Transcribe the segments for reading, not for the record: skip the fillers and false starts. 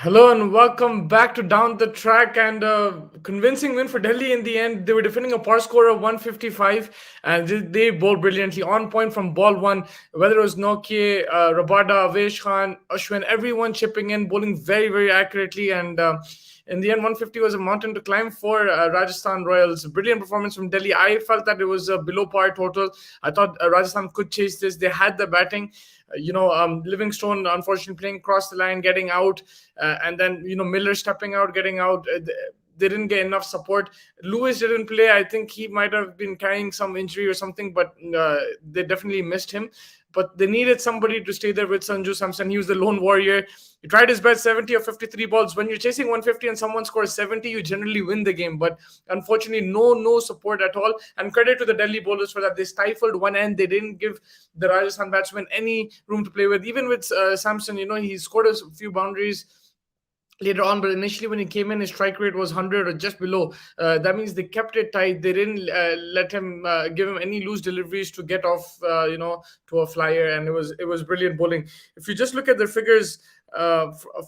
Hello and welcome back to Down the Track and convincing win for Delhi in the end. They were defending a par score of 155 and they bowled brilliantly on point from ball one. Whether it was Nokia, Rabada, Avesh Khan, Ashwin, everyone chipping in, bowling very, very accurately. And in the end, 150 was a mountain to climb for Rajasthan Royals. Brilliant performance from Delhi. I felt that it was a below par total. I thought Rajasthan could chase this. They had the batting. Livingstone unfortunately playing across the line, getting out, and then Miller stepping out, getting out. They didn't get enough support. Lewis didn't play. I think he might have been carrying some injury or something, but they definitely missed him. But they needed somebody to stay there with Sanju Samson. He was the lone warrior. He tried his best, 70 or 53 balls. When you're chasing 150 and someone scores 70, you generally win the game. But unfortunately, no support at all. And credit to the Delhi bowlers for that. They stifled one end. They didn't give the Rajasthan batsmen any room to play with. Even with Samson, he scored a few boundaries later on, but initially when he came in, his strike rate was 100 or just below. That means they kept it tight. They didn't let him give him any loose deliveries to get off to a flyer, and it was brilliant bowling. If you just look at the figures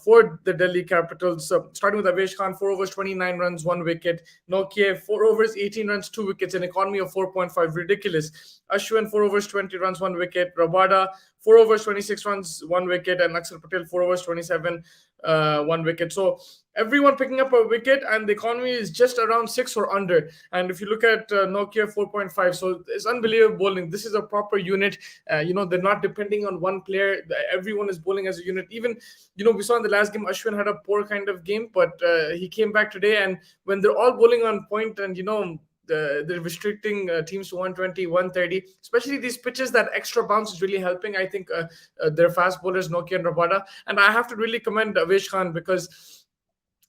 for the Delhi Capitals, starting with Avesh Khan, 4 overs 29 runs, 1 wicket. Nokia, 4 overs 18 runs, 2 wickets, an economy of 4.5, ridiculous. Ashwin, 4 overs 20 runs, 1 wicket. Rabada, 4 overs 26 runs, 1 wicket, and Axel Patel, 4 overs 27, 1 wicket. So everyone picking up a wicket, and the economy is just around 6 or under. And if you look at Nokia, 4.5, so it's unbelievable bowling. This is a proper unit. They're not depending on one player. Everyone is bowling as a unit. Even we saw in the last game, Ashwin had a poor kind of game, but he came back today. And when they're all bowling on point, and they're restricting teams to 120, 130, especially these pitches, that extra bounce is really helping. I think their fast bowlers, Nokia and Rabada. And I have to really commend Avesh Khan because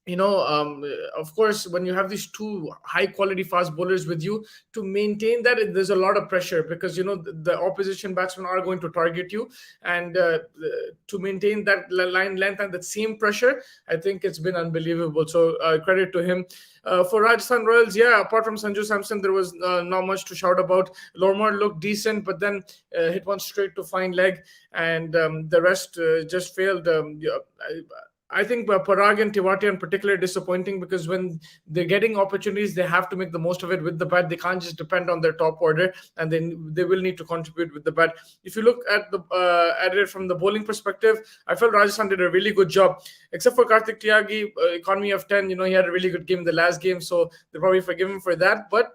of course, when you have these two high quality fast bowlers with you, to maintain that, there's a lot of pressure because the opposition batsmen are going to target you, and to maintain that line length and that same pressure, I think it's been unbelievable. So credit to him. For Rajasthan Royals, yeah, apart from Sanju Samson, there was not much to shout about. Lormar looked decent, but then hit one straight to fine leg, and the rest just failed. I think Parag and Tiwati in particular are disappointing because when they're getting opportunities, they have to make the most of it with the bat. They can't just depend on their top order, and then they will need to contribute with the bat. If you look at it from the bowling perspective, I felt Rajasthan did a really good job, except for Karthik Tyagi, economy of 10. He had a really good game in the last game, so they probably forgive him for that. But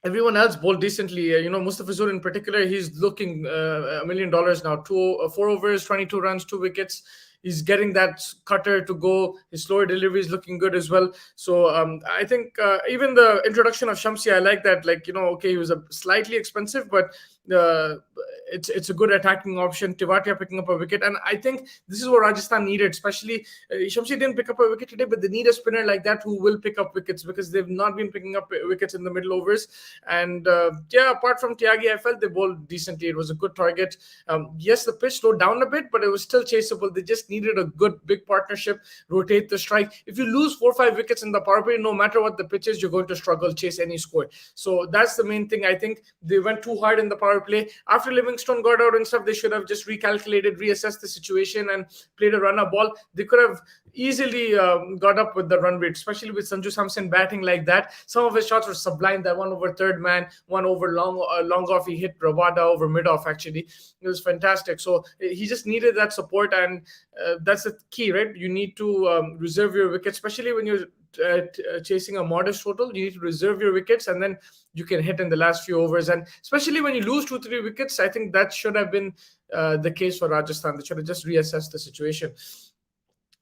everyone else bowled decently. Mustafizur in particular, he's looking $1 million now. 4 overs, 22 runs, 2 wickets. He's getting that cutter to go. His slower delivery is looking good as well. So I think even the introduction of Shamsi, I like that. Okay, he was a slightly expensive, but uh, it's a good attacking option. Tivatia picking up a wicket, and I think this is what Rajasthan needed. Especially Shamsi didn't pick up a wicket today, but they need a spinner like that who will pick up wickets because they've not been picking up wickets in the middle overs. And apart from Tyagi, I felt they bowled decently. It was a good target. Yes, the pitch slowed down a bit, but it was still chaseable. They just needed a good big partnership, rotate the strike. If you lose 4 or 5 wickets in the power play, no matter what the pitch is, you're going to struggle chase any score. So that's the main thing. I think they went too hard in the power play. After Livingstone got out and stuff, they should have just recalculated, reassessed the situation, and played a run-up ball. They could have easily got up with the run rate, especially with Sanju Samson batting like that. Some of his shots were sublime. That one over third man, one over long off. He hit Rabada over mid off. Actually, it was fantastic. So he just needed that support, and that's the key, right? You need to reserve your wickets, especially when you're chasing a modest total. You need to reserve your wickets, and then you can hit in the last few overs. And especially when you lose 2-3 wickets, I think that should have been the case for Rajasthan. They should have just reassessed the situation.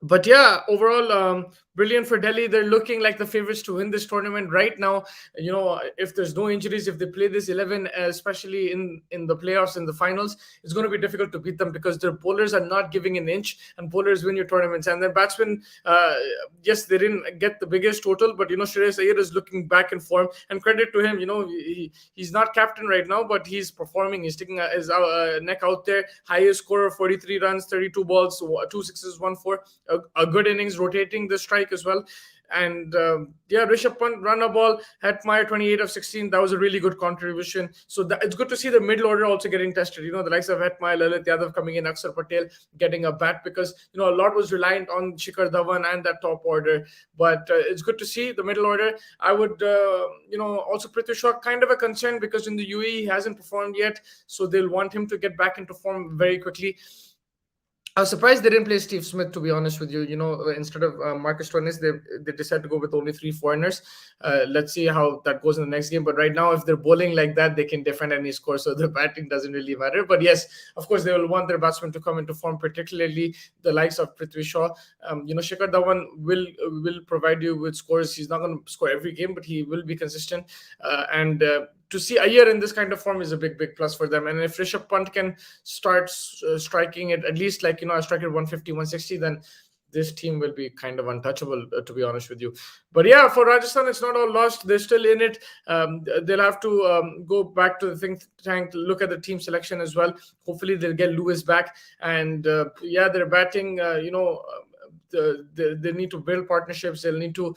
But yeah, overall, brilliant for Delhi. They're looking like the favorites to win this tournament right now. If there's no injuries, if they play this 11, especially in the playoffs, in the finals, it's going to be difficult to beat them because their bowlers are not giving an inch, and bowlers win your tournaments. And their batsmen, yes, they didn't get the biggest total, but Shreyas Iyer is looking back in form, and credit to him. He's not captain right now, but he's performing. He's sticking his neck out there. Highest score of 43 runs, 32 balls, 2 sixes, 1 4. A good innings, rotating the strike as well. And yeah, Rishabh Pant run a ball, Hetmeyer 28 of 16. That was a really good contribution. So it's good to see the middle order also getting tested. The likes of Hetmeyer, Lalit Yadav coming in, Akshar Patel getting a bat, because a lot was reliant on Shikhar Dhawan and that top order. But it's good to see the middle order. I would, also Prithvi Shaw, kind of a concern because in the UAE he hasn't performed yet, so they'll want him to get back into form very quickly. I was surprised they didn't play Steve Smith, to be honest with you. Instead of Marcus Stoinis, they decided to go with only three foreigners. Let's see how that goes in the next game. But right now, if they're bowling like that, they can defend any score. So the batting doesn't really matter. But yes, of course, they will want their batsmen to come into form, particularly the likes of Prithvi Shaw. Shikhar Dhawan will provide you with scores. He's not going to score every game, but he will be consistent. And to see Iyer in this kind of form is a big, big plus for them. And if Rishabh Pant can start striking it at least like, a striker 150, 160, then this team will be kind of untouchable, to be honest with you. But yeah, for Rajasthan, it's not all lost. They're still in it. They'll have to go back to the think tank, look at the team selection as well. Hopefully, they'll get Lewis back. And yeah, they're batting, they need to build partnerships. They'll need to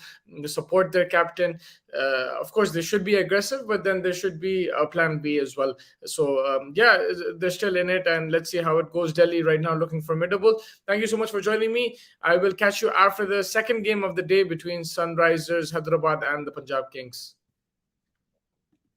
support their captain. Of course, they should be aggressive, but then there should be a plan B as well. So yeah, they're still in it, and let's see how it goes. Delhi right now looking formidable. Thank you so much for joining me. I will catch you after the second game of the day between Sunrisers Hyderabad and the Punjab Kings.